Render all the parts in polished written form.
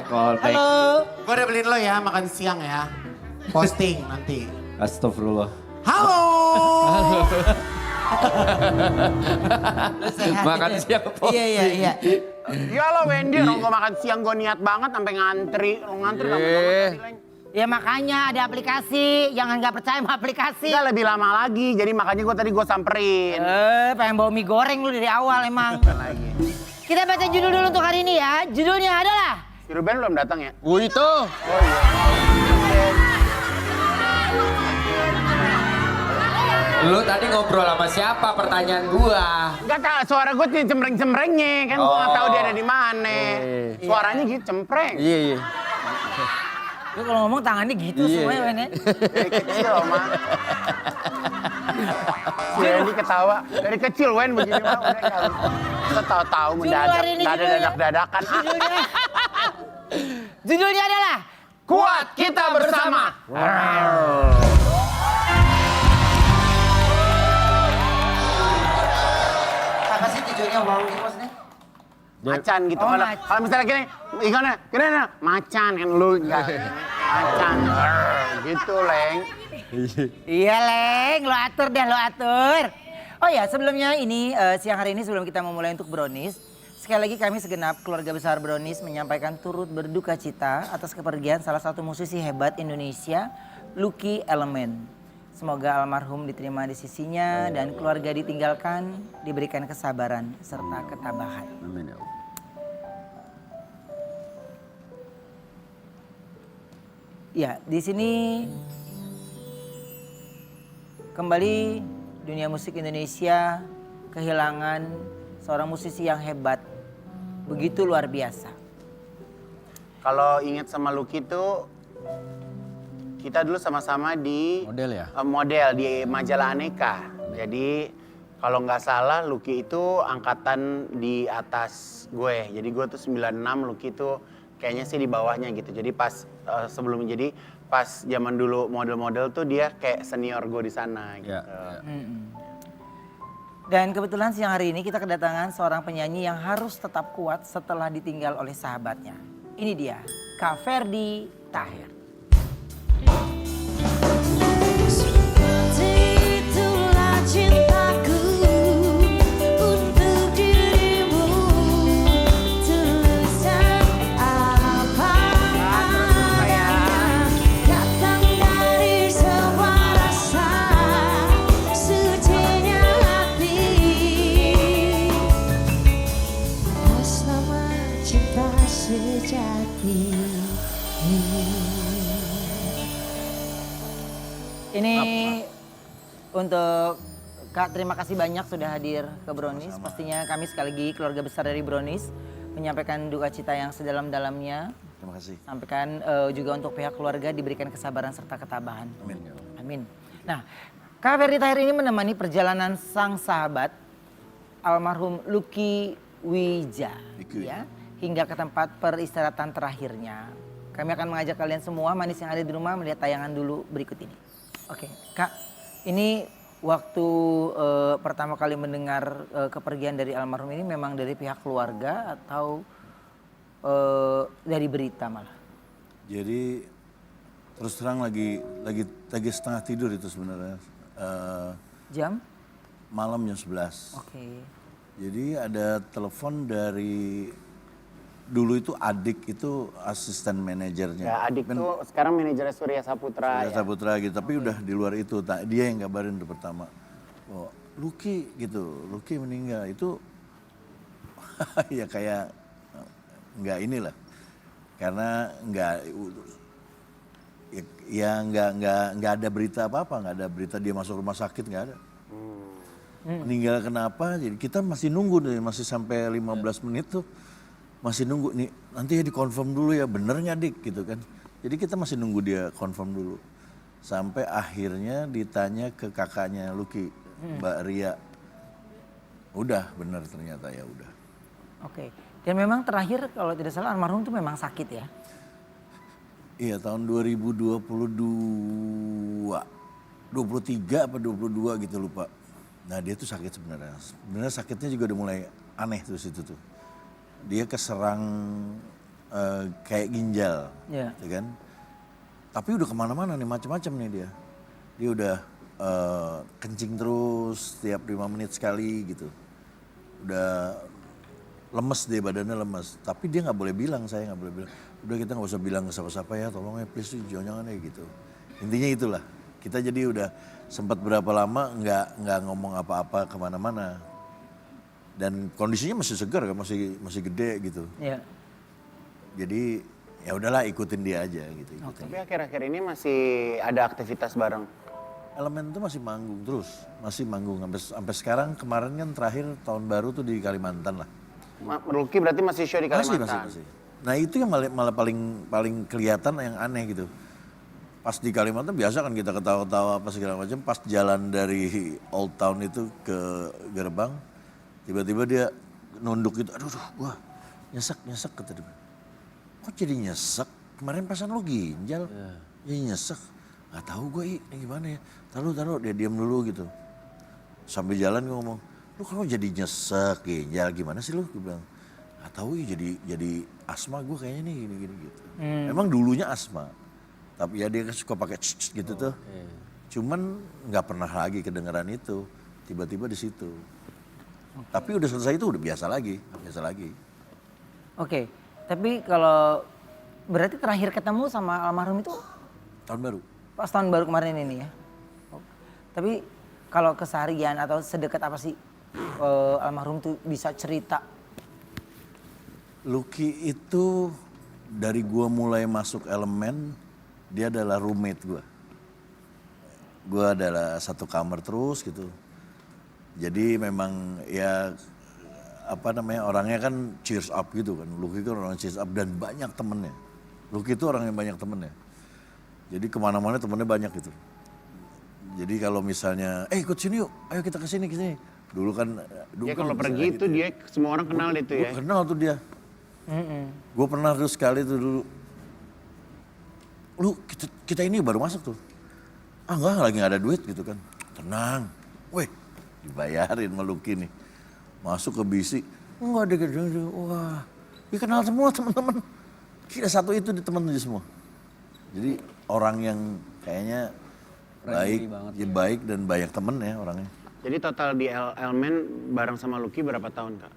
Callback. Halo. Gue udah beliin lo ya makan siang ya. Posting nanti. Astagfirullah. Halo. Makan siang Iya. Ya lo Wendy, orang gue makan siang gue niat banget sampai ngantri. Lo ngantri lama banget. Ya makanya ada aplikasi, jangan nggak percaya sama aplikasi. Enggak lebih lama lagi, jadi makanya gue samperin. Pengen bawa mie goreng lu dari awal emang. Kita baca judul dulu untuk hari ini ya. Judulnya adalah Si Ruben belum datang ya? itu. Lu tadi ngobrol sama siapa pertanyaan gua? Enggak tahu, suara gue tuh cempreng-cemprengnya kan gue nggak tahu dia ada di mana. Suaranya gitu cempreng. Iya. lu kalau ngomong tangannya gitu semuanya Wen ya. Dari kecil mah. Si Wendy ketawa dari kecil Wen begini mah udah kan. Kita tahu-tahu mendadak, nggak ada dadak-dadakan. Judulnya adalah Kuat kita bersama. apa sih tujuannya wow gitu maksudnya? Macan gitu. Oh, Kalau macan. kalau misalnya gini, macan kan lu enggak. Macan. Gitu, Leng. Iya Leng, lo atur. Oh ya sebelumnya ini siang hari ini sebelum kita memulai untuk Brownies, sekali lagi kami segenap keluarga besar Brownies menyampaikan turut berduka cita atas kepergian salah satu musisi hebat Indonesia, Lucky Element. Semoga almarhum diterima di sisinya dan keluarga ditinggalkan diberikan kesabaran serta ketabahan. Amin ya Allah. Ya, di sini kembali dunia musik Indonesia kehilangan seorang musisi yang hebat, begitu luar biasa. Kalau ingat sama Lucky tuh kita dulu sama-sama di Model ya? model di majalah Aneka. Jadi kalau nggak salah Lucky itu angkatan di atas gue. Jadi gue tuh 96, Lucky itu kayaknya sih di bawahnya gitu. Jadi pas sebelum jadi pas zaman dulu model-model tuh dia kayak senior gue di sana gitu. Ya. Dan kebetulan siang hari ini kita kedatangan seorang penyanyi yang harus tetap kuat setelah ditinggal oleh sahabatnya. Ini dia, Kak Ferdy Tahir. Itulah cintaku untuk dirimu, tulisan apa adanya datang dari sebuah rasa sucinya hati atas nama cinta sejati. Ini untuk Kak, terima kasih banyak sudah hadir ke Brownies. Pastinya kami sekali lagi keluarga besar dari Brownies menyampaikan duka cita yang sedalam-dalamnya. Terima kasih. Sampaikan juga untuk pihak keluarga diberikan kesabaran serta ketabahan. Amin. Amin. Nah, Kak Ferdy Tahir ini menemani perjalanan sang sahabat almarhum Lucky Wija ya, hingga ke tempat peristirahatan terakhirnya. Kami akan mengajak kalian semua manis yang ada di rumah melihat tayangan dulu berikut ini. Oke, Kak, ini waktu pertama kali mendengar kepergian dari almarhum ini memang dari pihak keluarga atau dari berita malah? Jadi terus terang lagi setengah tidur itu sebenarnya. Jam? Malam jam 11. Oke. Jadi ada telepon dari dulu itu adik itu asisten manajernya. Ya adik tuh sekarang manajernya Surya Saputra. Surya Saputra gitu, tapi udah di luar itu. Dia yang kabarin itu pertama. Oh, Lucky gitu, Lucky meninggal itu ya kayak nggak inilah. Karena nggak ada berita apa-apa, nggak ada berita dia masuk rumah sakit, nggak ada. Meninggal kenapa? Jadi kita masih nunggu nih, masih sampai 15 menit tuh masih nunggu nih. Nanti ya dikonfirm dulu ya, bener nggak dik gitu kan? Jadi kita masih nunggu dia konfirm dulu. Sampai akhirnya ditanya ke kakaknya Lucky, Mbak Ria. Udah bener ternyata ya udah. Oke. Dan memang terakhir kalau tidak salah almarhum itu memang sakit ya? Iya tahun 2022, 23 apa 22 gitu lupa. Nah dia tuh sakit sebenarnya. Sebenarnya sakitnya juga udah mulai aneh tuh situ tuh. Dia keserang kayak ginjal, Iya. ya kan? Tapi udah kemana-mana nih, macam-macam nih dia. Dia udah kencing terus setiap 5 menit sekali gitu. Udah lemes deh, badannya lemes. Tapi dia nggak boleh bilang, saya nggak boleh bilang. Udah kita nggak usah bilang ke siapa-siapa ya, tolong ya please, jangan ya gitu. Intinya itulah. Kita jadi udah sempat berapa lama nggak ngomong apa-apa kemana-mana. Dan kondisinya masih segar kan, masih gede gitu. Iya. Jadi ya udahlah ikutin dia aja gitu. Tapi akhir-akhir ini masih ada aktivitas bareng. Elemen itu masih manggung terus, masih manggung sampai sekarang. Kemarin kan terakhir tahun baru tuh di Kalimantan lah. Lucky berarti masih show di Kalimantan. Masih. Nah itu yang malah paling kelihatan yang aneh gitu. Pas di Kalimantan biasa kan kita ketawa-tawa apa segala macam. Pas jalan dari Old Town itu ke gerbang, tiba-tiba dia nunduk gitu. Aduh, gua nyesek kata dia. Kok jadi nyesek? Kemarin pasan lu ginjal, jadi nyesek. Gak tahu gue ini gimana ya. Taruh, dia diam dulu gitu. Sampai jalan gue ngomong, lu kalau jadi nyesek ginjal gimana sih lu? Gue bilang, gak tahu ya jadi asma gue kayaknya nih gini gitu. Emang dulunya asma, tapi ya dia kan suka pakai gitu tuh. Cuman nggak pernah lagi kedengeran itu, tiba-tiba di situ. Tapi udah selesai itu udah biasa lagi. Oke, tapi kalau berarti terakhir ketemu sama almarhum itu Tahun baru. pas tahun baru kemarin ini ya. Tapi kalau keseharian atau sedekat apa sih almarhum tuh bisa cerita? Lucky itu dari gua mulai masuk elemen, dia adalah roommate gua. Gua adalah satu kamar terus gitu. Jadi memang ya apa namanya, orangnya kan cheers up gitu kan. Lucky kan orang cheers up dan banyak temennya. Lucky itu orang yang banyak temennya. Jadi kemana-mana temennya banyak gitu. Jadi kalau misalnya, ikut sini yuk, ayo kita kesini. Dulu kan Dia kalau pergi itu dia semua orang kenal itu ya. Gue kenal tuh dia. Gue pernah tuh sekali tuh dulu. Lu kita ini baru masuk tuh. Enggak, lagi gak ada duit gitu kan. Tenang. Weh, dibayarin sama Lucky nih. Masuk ke bisi. Enggak ada gitu. Wah, dia kenal semua teman-teman. Kita satu itu di teman aja semua. Jadi orang yang kayaknya baik dan banyak temen ya orangnya. Jadi total di Elmen bareng sama Lucky berapa tahun Kak?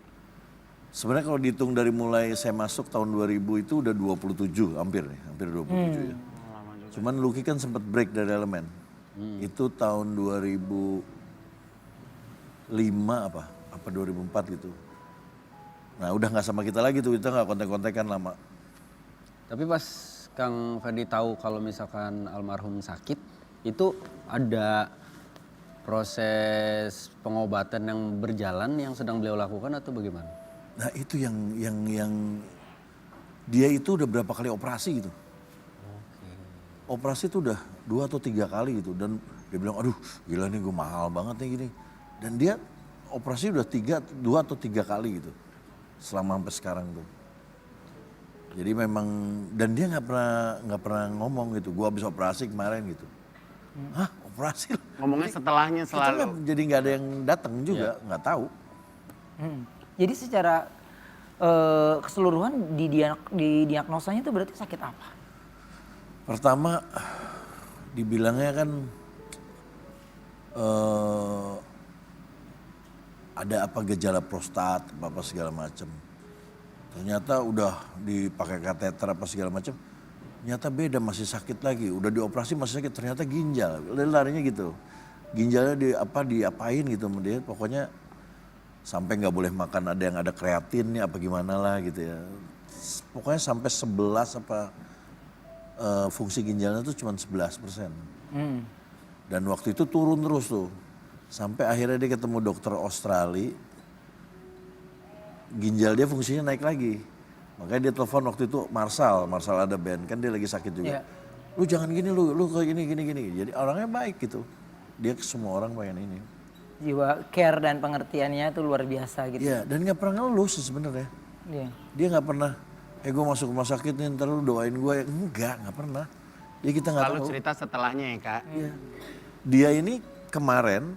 Sebenarnya kalau dihitung dari mulai saya masuk tahun 2000 itu udah 27 hampir 27 ya. Cuman Lucky kan sempat break dari elemen. Itu tahun 2005 apa 2004 gitu. Nah udah nggak sama kita lagi tuh, kita nggak kontek-kontekan lama. Tapi pas Kang Ferdi tahu kalau misalkan almarhum sakit, itu ada proses pengobatan yang berjalan yang sedang beliau lakukan atau bagaimana? Nah itu yang dia itu udah berapa kali operasi gitu. Operasi itu udah 2 atau 3 kali gitu. Dan dia bilang, aduh gila nih gue mahal banget nih gini. Dan dia operasi udah 2 atau 3 kali gitu. Selama sampai sekarang tuh. Jadi memang, dan dia nggak pernah ngomong gitu. Gue habis operasi kemarin gitu. Hah operasi? Ngomongnya setelahnya selalu. Kita jadi nggak ada yang datang juga, nggak tahu. Jadi secara keseluruhan di diagnosanya itu berarti sakit apa? Pertama dibilangnya kan ada apa gejala prostat apa segala macam. Ternyata udah dipakai kateter apa segala macam. Ternyata beda, masih sakit lagi. Udah dioperasi masih sakit, ternyata ginjal. Larinya gitu. Ginjalnya diapain gitu sama dia. Pokoknya sampai nggak boleh makan, ada yang ada kreatinnya apa gimana lah gitu ya. Pokoknya sampai 11 apa fungsi ginjalnya tuh cuma 11%. Dan waktu itu turun terus tuh. Sampai akhirnya dia ketemu dokter Australia. Ginjal dia fungsinya naik lagi. Makanya dia telepon waktu itu Marshall ada band, kan dia lagi sakit juga. Lu jangan gini lu kayak gini. Jadi orangnya baik gitu. Dia ke semua orang pengen ini. Jiwa care dan pengertiannya itu luar biasa gitu. Iya, dan gak pernah ngeluh sih sebenarnya. Iya. Dia gak pernah, gue masuk rumah sakit nih ntar lu doain gue. Enggak pernah. Jadi kita gak Lalu tahu. cerita setelahnya ya Kak. Iya. Dia ini kemarin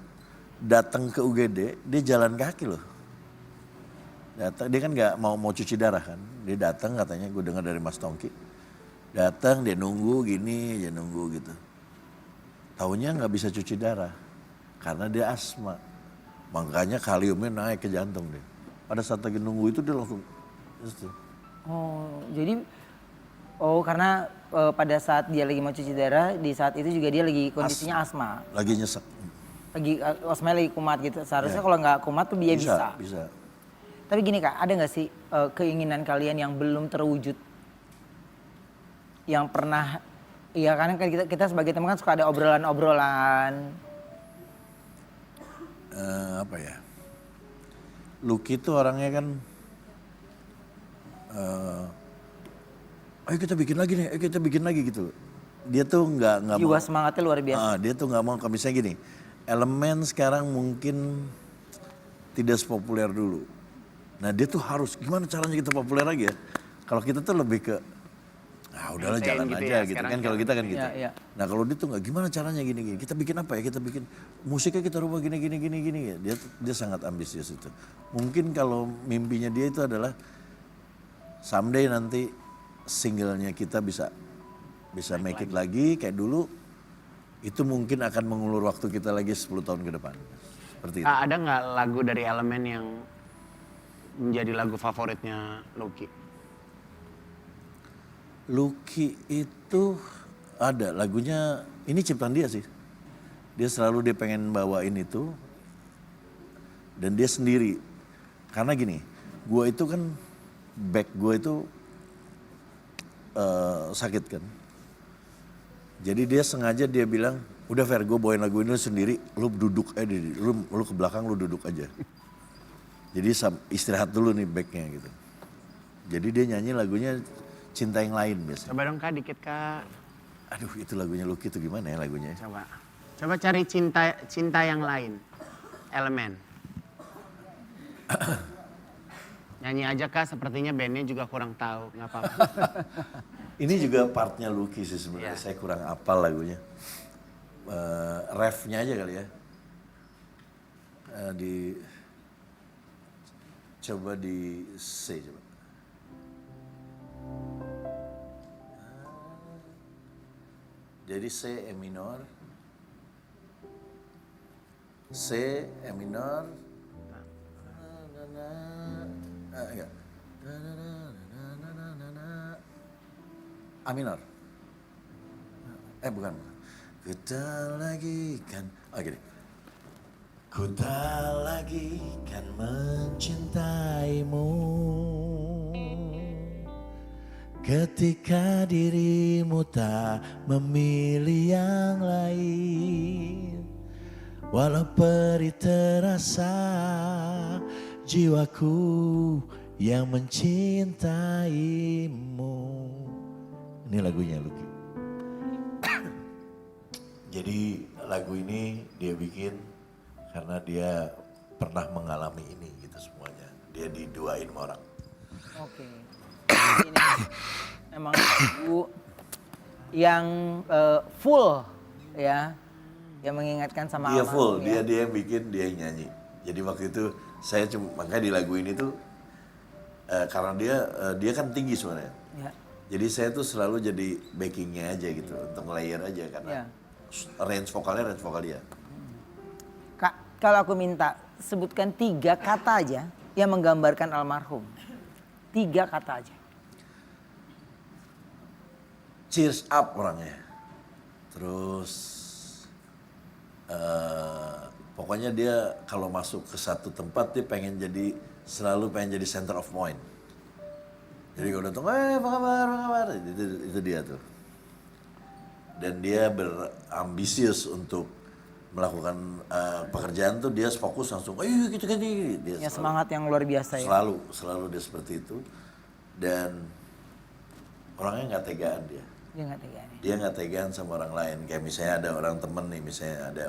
datang ke UGD, dia jalan kaki loh. Datang, dia kan nggak mau cuci darah kan. Dia datang katanya, gue dengar dari Mas Tongki. Datang, dia nunggu gini, dia nunggu gitu. Taunya nggak bisa cuci darah karena dia asma. Makanya kaliumnya naik ke jantung dia. Pada saat lagi nunggu itu dia langsung. Oh, jadi karena pada saat dia lagi mau cuci darah, di saat itu juga dia lagi kondisinya asma. Lagi nyesek. Lagi asma lagi kumat gitu. Seharusnya kalau nggak kumat tuh dia bisa. Bisa. Tapi gini Kak, ada nggak sih keinginan kalian yang belum terwujud? Yang pernah, iya kan kita sebagai teman kan suka ada obrolan-obrolan. Apa ya? Lucky tuh orangnya kan, ayo kita bikin lagi nih, ayo kita bikin lagi gitu. Dia tuh nggak Jiwa mau. semangatnya luar biasa. Dia tuh nggak mau, kalau misalnya gini, Elemen sekarang mungkin tidak sepopuler dulu. Nah dia tuh harus, gimana caranya kita populer lagi ya? Kalau kita tuh lebih ke, udahlah Maintain jalan gitu aja ya, gitu sekarang kan, kalau kita kan gitu. Iya, iya. Nah kalau dia tuh nggak, gimana caranya gini-gini, kita bikin apa ya, kita bikin musiknya kita rubah gini-gini ya. Dia sangat ambisius itu. Mungkin kalau mimpinya dia itu adalah someday nanti singlenya kita bisa make it lagi kayak dulu. Itu mungkin akan mengulur waktu kita lagi 10 tahun ke depan. Seperti itu. Ada nggak lagu dari Elemen yang menjadi lagu favoritnya Lucky? Lucky itu ada lagunya, ini ciptaan dia sih. Dia selalu pengen bawain itu. Dan dia sendiri. Karena gini, gue itu kan, back gue itu sakit kan. Jadi dia sengaja dia bilang, udah Fer, gue bawain lagu ini sendiri, lu duduk aja, lu ke belakang lu duduk aja. Jadi istirahat dulu nih backnya gitu. Jadi dia nyanyi lagunya Cinta Yang Lain biasanya. Coba dong Kak, dikit Kak. Aduh itu lagunya Lucky itu gimana ya lagunya? Coba cari cinta yang lain. Elemen. Nyanyi aja Kak, sepertinya bandnya juga kurang tahu, nggak apa-apa. Ini juga partnya Lucky sih sebenarnya, saya kurang apal lagunya. Refnya aja kali ya. Coba di C coba. Jadi C E minor. C E minor. Enggak. A minor. Bukan. Ku tak lagi kan. Gini. Ku tak lagi kan mencintaimu ketika dirimu tak memilih yang lain. Walau perih terasa jiwaku yang mencintaimu. Ini lagunya Lucky. Jadi lagu ini dia bikin karena dia pernah mengalami ini gitu semuanya. Dia diduain sama orang. Oke. Ini emang lagu yang full ya, yang mengingatkan sama Dia full, almarhum, ya. dia yang bikin, dia yang nyanyi. Jadi waktu itu saya makanya di lagu ini tuh karena dia kan tinggi sebenarnya. Ya. Jadi saya tuh selalu jadi backingnya aja gitu, untuk layer aja karena range vokalnya range vokal dia. Kak, kalau aku minta sebutkan 3 kata aja yang menggambarkan almarhum. 3 kata aja. Cheers up orangnya. Terus pokoknya dia kalau masuk ke satu tempat dia selalu pengen jadi center of point. Jadi kalau datang, apa kabar, itu dia tuh. Dan dia berambisius untuk melakukan pekerjaan tuh dia fokus langsung, ayo kita gini. Dia Ya, semangat yang luar biasa ya. Selalu dia seperti itu. Dan orangnya nggak tegaan dia. Dia nggak tegaan. Dia nggak tegaan sama orang lain. Kayak misalnya ada orang temen nih, misalnya ada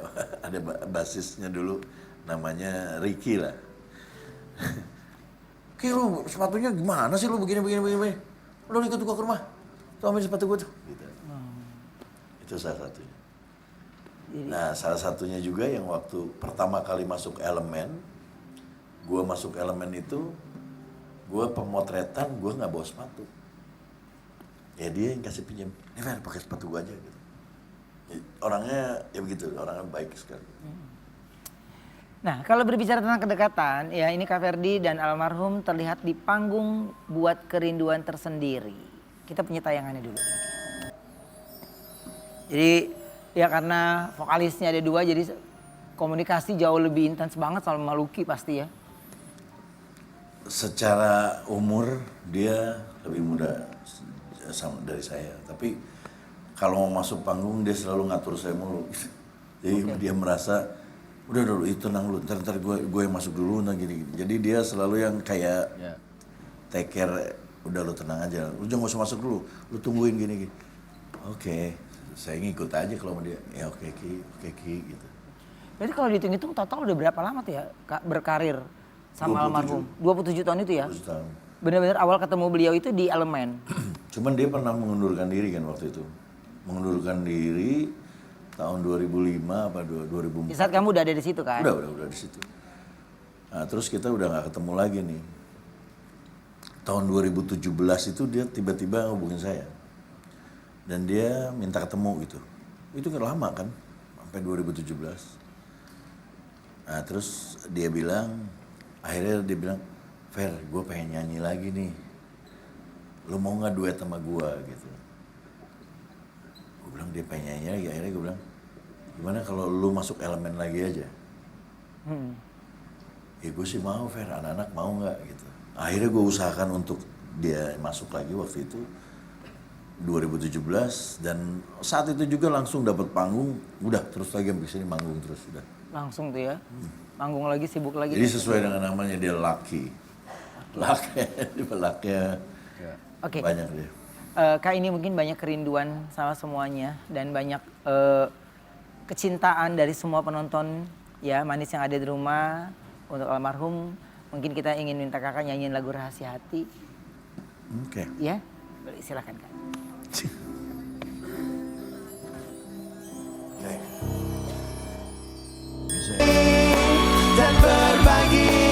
basisnya dulu namanya Ricky lah. Ki lu sepatunya gimana sih lu begini. Lu ikut gua ke rumah. Tuh ambil sepatu gua tuh. Gitu. Itu salah satunya. Nah salah satunya juga yang waktu pertama kali masuk Elemen, gua masuk Elemen itu gue pemotretan gue nggak bawa sepatu. Ya dia yang kasih pinjam, nih Fer pakai sepatu gue aja gitu. Ya, orangnya ya begitu, orangnya baik sekali. Nah, kalau berbicara tentang kedekatan, ya ini Kak Ferdi dan almarhum terlihat di panggung Buat Kerinduan Tersendiri. Kita punya tayangannya dulu. Jadi ya karena vokalisnya ada 2, jadi komunikasi jauh lebih intens banget sama Lucky pasti ya. Secara umur dia lebih muda sama dari saya, tapi kalau mau masuk panggung dia selalu ngatur saya mulu. Jadi dia merasa udah dulu itu tenang lu, ntar gue yang masuk dulu ntar gini. Jadi dia selalu yang kayak take care, udah lu tenang aja, lu jangan usah masuk dulu, lu tungguin gini. Oke, saya ngikut aja kalau sama dia. Ya oke Ki gitu. Berarti kalau dihitung-hitung total udah berapa lama tuh ya Kak berkarir sama 27. almarhum? 27 tahun itu ya? 27 tahun. Benar-benar awal ketemu beliau itu di Elemen. Cuman dia pernah mengundurkan diri kan waktu itu. Mengundurkan diri tahun 2005 apa 2004. Di saat kamu udah ada di situ kan? Udah di situ. Nah, terus kita udah nggak ketemu lagi nih. Tahun 2017 itu dia tiba-tiba ngubungin saya. Dan dia minta ketemu gitu. Itu kan lama kan, sampai 2017. Nah, terus akhirnya dia bilang, Fer, gue pengen nyanyi lagi nih. Lu mau nggak duet sama gue gitu. Gue bilang dia pengen nyanyi lagi, akhirnya gue bilang, gimana kalau lu masuk Elemen lagi aja? Ya gue sih mau Fer, anak-anak mau nggak gitu. Akhirnya gue usahakan untuk dia masuk lagi waktu itu 2017 dan saat itu juga langsung dapat panggung, udah terus lagi sampai sini manggung terus udah. Langsung tuh ya, manggung lagi, sibuk lagi. Jadi sesuai dengan namanya dia Lucky. Lucky-nya Oke. banyak dia. Kak ini mungkin banyak kerinduan sama semuanya dan banyak kecintaan dari semua penonton ya manis yang ada di rumah untuk almarhum. Mungkin kita ingin minta kakak nyanyiin lagu Rahasia Hati. Oke. Ya, boleh silakan Kak. Bisa. Dan berbagi